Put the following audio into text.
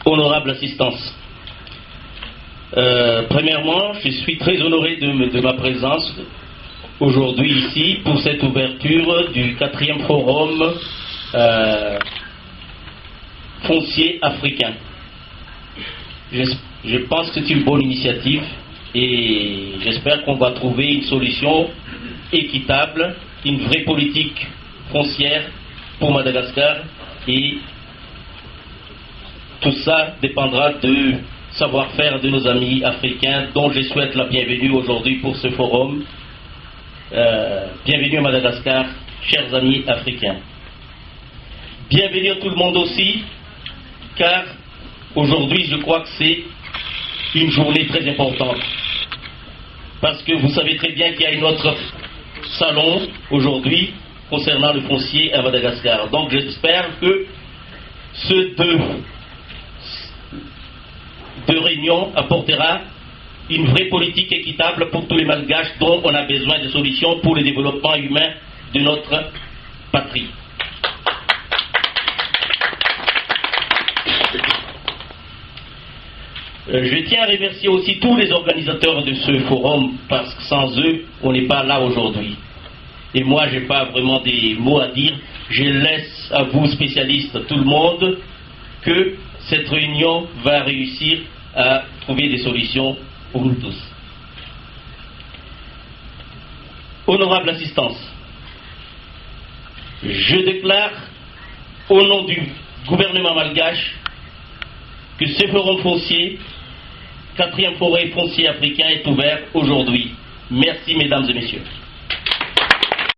honorable assistance. Premièrement, je suis très honoré de ma présence aujourd'hui ici pour cette ouverture du 4e forum foncier africain. Je pense que c'est une bonne initiative et j'espère qu'on va trouver une solution équitable, une vraie politique foncière pour Madagascar, et tout ça dépendra du savoir-faire de nos amis africains dont je souhaite la bienvenue aujourd'hui pour ce forum. Bienvenue à Madagascar, chers amis africains. Bienvenue à tout le monde aussi, car aujourd'hui je crois que c'est une journée très importante. Parce que vous savez très bien qu'il y a un autre salon aujourd'hui concernant le foncier à Madagascar. Donc j'espère que ces deux réunions apportera une vraie politique équitable pour tous les Malgaches dont on a besoin de solutions pour le développement humain de notre patrie. Je tiens à remercier aussi tous les organisateurs de ce forum, parce que sans eux, on n'est pas là aujourd'hui. Et moi, je n'ai pas vraiment des mots à dire. Je laisse à vous, spécialistes, tout le monde, que cette réunion va réussir à trouver des solutions pour nous tous. Honorable assistance, je déclare au nom du gouvernement malgache que ce forum foncier, 4e forum foncier africain, est ouvert aujourd'hui. Merci mesdames et messieurs.